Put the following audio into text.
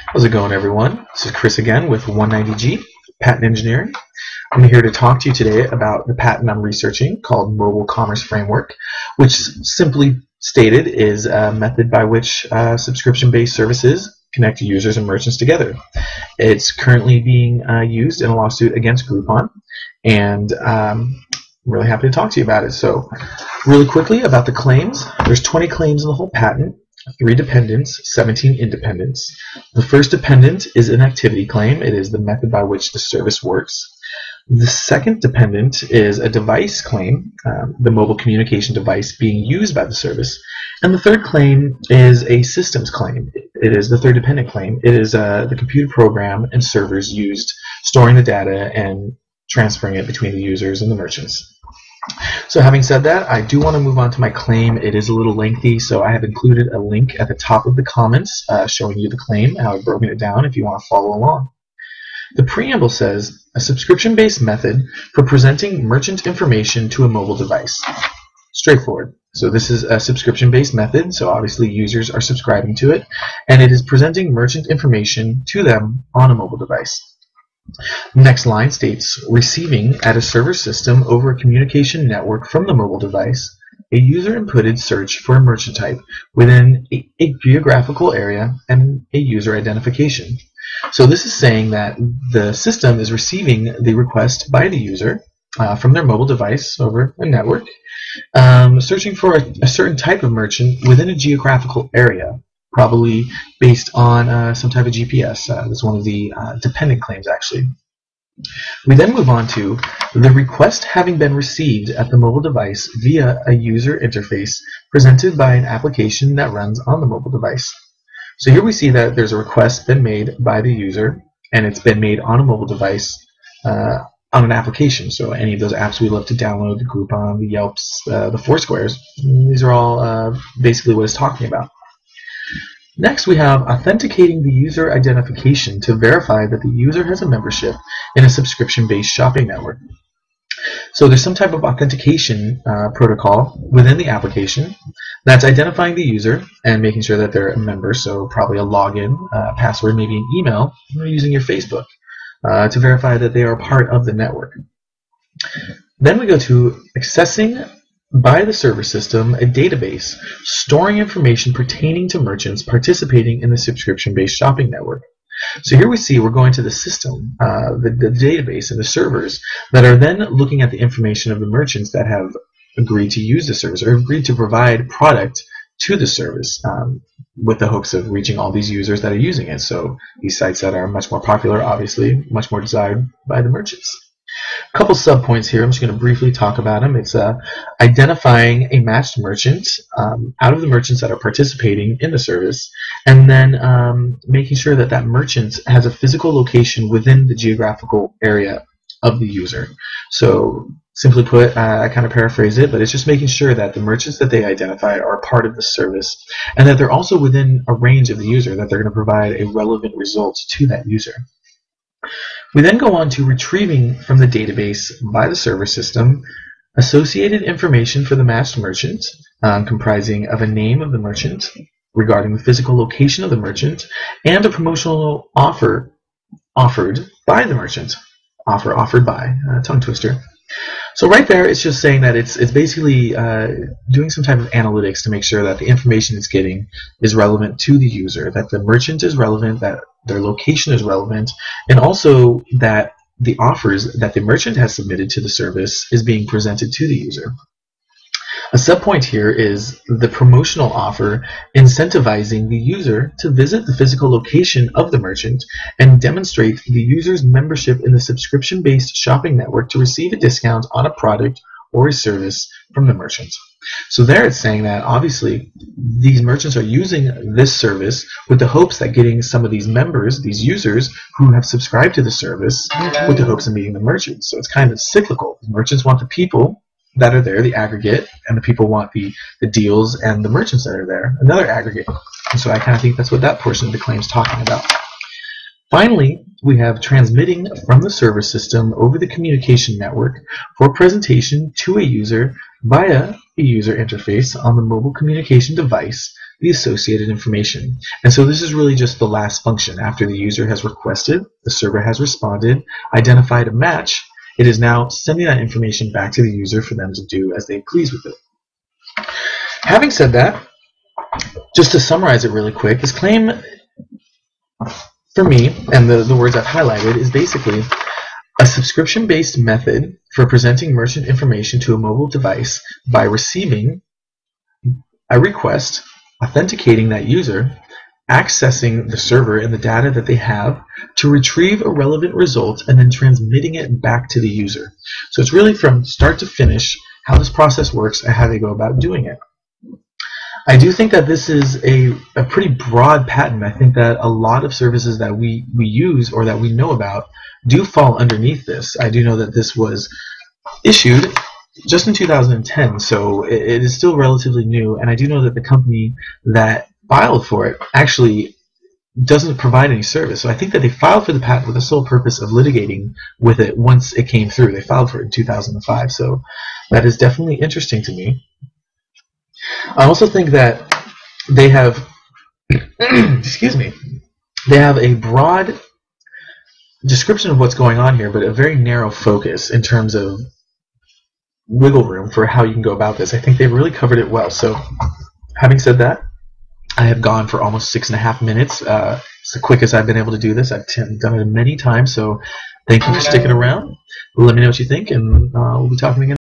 How's it going, everyone? This is Chris again with 190G, Patent Engineering. I'm here to talk to you today about the patent I'm researching called Mobile Commerce Framework, which simply stated is a method by which subscription-based services connect users and merchants together. It's currently being used in a lawsuit against Groupon, and I'm really happy to talk to you about it. So, really quickly about the claims. There's 20 claims in the whole patent. 3 dependents, 17 independents. The first dependent is an activity claim. It is the method by which the service works. The second dependent is a device claim, the mobile communication device being used by the service. And the third claim is a systems claim. It is the third dependent claim. It is the computer program and servers used storing the data and transferring it between the users and the merchants. So having said that, I do want to move on to my claim. It is a little lengthy, so I have included a link at the top of the comments showing you the claim, how I've broken it down if you want to follow along. The preamble says, a subscription-based method for presenting merchant information to a mobile device. Straightforward. So this is a subscription-based method, so obviously users are subscribing to it, and it is presenting merchant information to them on a mobile device. Next line states, receiving at a server system over a communication network from the mobile device, a user-inputted search for a merchant type within a geographical area and a user identification. So this is saying that the system is receiving the request by the user from their mobile device over a network, searching for a certain type of merchant within a geographical area, probably based on some type of GPS. That's one of the dependent claims, actually. We then move on to the request having been received at the mobile device via a user interface presented by an application that runs on the mobile device. So here we see that there's a request been made by the user, and it's been made on a mobile device on an application. So any of those apps we love to download, the Groupon, the Yelps, the Foursquares, these are all basically what it's talking about. Next, we have authenticating the user identification to verify that the user has a membership in a subscription-based shopping network. So there's some type of authentication protocol within the application that's identifying the user and making sure that they're a member, so probably a login, password, maybe an email, or using your Facebook to verify that they are part of the network. Then we go to accessing by the server system a database storing information pertaining to merchants participating in the subscription-based shopping network. So here we see we're going to the system, the database and the servers that are then looking at the information of the merchants that have agreed to use the service or agreed to provide product to the service with the hopes of reaching all these users that are using it. So these sites that are much more popular, obviously much more desired by the merchants. A couple subpoints here. I'm just going to briefly talk about them. It's identifying a matched merchant out of the merchants that are participating in the service, and then making sure that that merchant has a physical location within the geographical area of the user. So simply put, I kind of paraphrase it, but it's just making sure that the merchants that they identify are part of the service, and that they're also within a range of the user, that they're going to provide a relevant result to that user. We then go on to retrieving from the database by the server system associated information for the matched merchant, comprising of a name of the merchant, regarding the physical location of the merchant, and a promotional offer offered by the merchant. Offered by, tongue twister. So right there, it's just saying that it's basically doing some type of analytics to make sure that the information it's getting is relevant to the user, that the merchant is relevant, that their location is relevant, and also that the offers that the merchant has submitted to the service is being presented to the user. A subpoint here is the promotional offer incentivizing the user to visit the physical location of the merchant and demonstrate the user's membership in the subscription-based shopping network to receive a discount on a product or a service from the merchant. So there it's saying that obviously these merchants are using this service with the hopes that getting some of these members, these users who have subscribed to the service, with the hopes of meeting the merchants. So it's kind of cyclical. The merchants want the people that are there, the aggregate, and the people want the deals and the merchants that are there, another aggregate. And so I kind of think that's what that portion of the claim is talking about. Finally, we have transmitting from the server system over the communication network for presentation to a user via a user interface on the mobile communication device the associated information. And so this is really just the last function. After the user has requested, the server has responded, identified a match, it is now sending that information back to the user for them to do as they please with it. Having said that, just to summarize it really quick, this claim, for me, and the words I've highlighted, is basically a subscription-based method for presenting merchant information to a mobile device by receiving a request, authenticating that user, accessing the server and the data that they have to retrieve a relevant result, and then transmitting it back to the user. So it's really from start to finish how this process works and how they go about doing it. I do think that this is a pretty broad patent. I think that a lot of services that we use or that we know about do fall underneath this. I do know that this was issued just in 2010, so it is still relatively new, and I do know that the company that filed for it actually doesn't provide any service. So I think that they filed for the patent with the sole purpose of litigating with it once it came through. They filed for it in 2005, so that is definitely interesting to me. I also think that they have excuse me, they have a broad description of what's going on here, but a very narrow focus in terms of wiggle room for how you can go about this. I think they've really covered it well. So having said that, I have gone for almost 6.5 minutes. It's the quickest I've been able to do this. I've done it many times, so thank you for sticking around. Let me know what you think, and we'll be talking again.